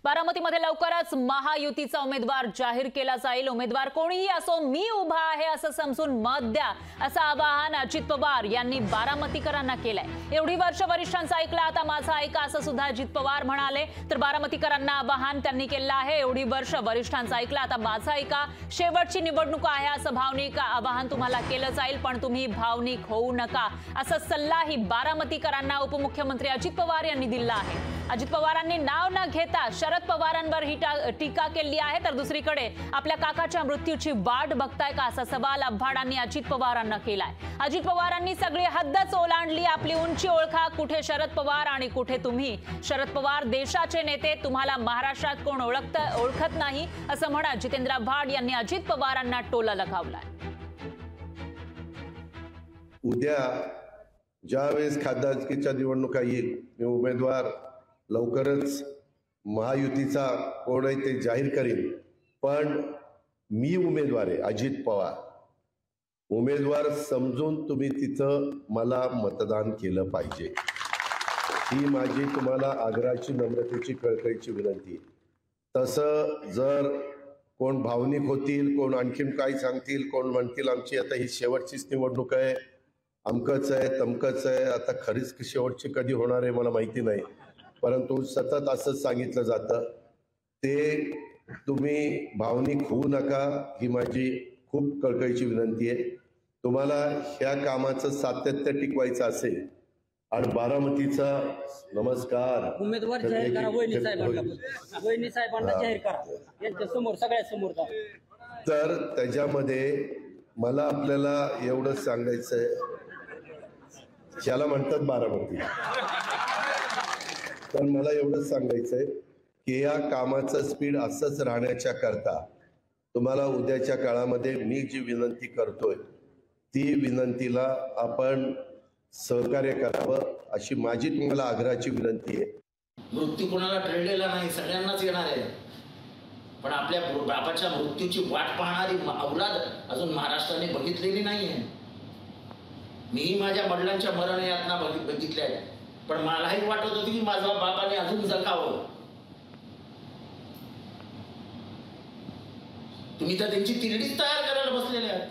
बारामतीमध्ये लवकरच महायुतीचा उमेदवार जाहीर केला जाईल। उमेदवार कोणीही असो, मी उभा आहे असं समजून मत द्या, असं आवाहन अजित पवार यांनी बारामतीकरांना केलंय। एवढी वर्ष वरिष्ठांचं ऐकलं, आता माझं ऐका, असं सुद्धा अजित पवार म्हणाले। तर बारामतीकरांना आवाहन त्यांनी केलं आहे, एवढी वर्ष वरिष्ठांचं ऐकलं, आता माझं ऐका, शेवटची निवडणूक आहे असं भावनिक आवाहन तुम्हाला केलं जाईल, पण तुम्ही भावनिक होऊ नका, असा सल्लाही बारामतीकरांना उपमुख्यमंत्री अजित पवार यांनी दिला आहे। अजित पवारांनी नाव न घेता शरद पवारांवर ही टीका केली आहे। तर दुसरीकडे आपल्या काकाच्या मृत्यूची वाट बघताय का, असा सवाल आव्हाडांनी अजित पवारांना केलाय। अजित पवारांनी सगळी हद्दच ओलांडली, आपली उंची ओळखा, कुठे शरद पवार आणि कुठे तुम्ही। शरद पवार देशाचे नेते, तुम्हाला महाराष्ट्रात कोण ओळखत नाही, असं म्हणत जितेंद्र आव्हाड यांनी अजित पवारांना टोला लगावलाय। उद्या ज्यावेळेस खासदारकीच्या निवडणुका येईल, मी उमेदवार लवकरच महायुतीचा कोण आहे ते जाहीर करेन, पण मी उमेदवार आहे अजित पवार। उमेदवार समजून तुम्ही तिथं मला मतदान केलं पाहिजे, ही माझी तुम्हाला आग्रहाची, नम्रतेची, कळकळीची विनंती आहे। तसं जर कोण भावनिक होतील, कोण आणखीन काय सांगतील, कोण म्हणतील आमची आता ही शेवटचीच निवडणूक आहे, अमकच आहे तमकच आहे, आता खरीच शेवटची कधी होणार आहे मला माहिती नाही, परंतु सतत असंच सांगितलं जातं, ते तुम्ही भावनिक होऊ नका, ही माझी खूप कळकळीची विनंती आहे। तुम्हाला ह्या कामाचं सातत्य टिकवायचं असेल आणि बारामतीचा नमस्कार उमेदवार जाहीर करा, वहिनी साहेबांना जाहीर करा, यांच्या समोर सगळ्या समोर। तर त्याच्यामध्ये मला आपल्याला एवढंच सांगायचंय, ज्याला म्हणतात बारामती, पण मला एवढंच सांगायचंय की या कामाचं स्पीड असंच राहण्याच्या करता तुम्हाला उद्याच्या काळामध्ये मी जी विनंती करतोय ती विनंतीला आपण सहकार्य करावं, अशी माझी तुम्हाला आग्रहाची विनंती आहे। मृत्यू कोणाला टळलेला नाही, सगळ्यांनाच येणार आहे, पण आपल्या बापाच्या मृत्यूची वाट पाहणारी औलाद अजून महाराष्ट्राने बघितलेली नाहीये। मीही माझ्या वडिलांच्या मरण यातना बघितल्या, पण मलाही वाटत होती की माझ्या बापाने अजून जगावं। तुम्ही तर त्यांची तिरडीच तयार करायला बसलेले आहात,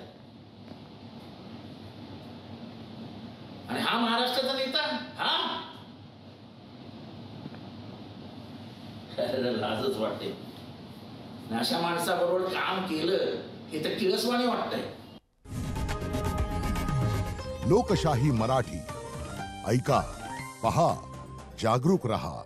आणि हा महाराष्ट्राचा नेता, हा लाजच वाटते। अशा माणसाबरोबर काम केलं हे तर किळसवाणी वाटतंय। लोकशाही मराठी ऐका, पहा, जागरूक रहा।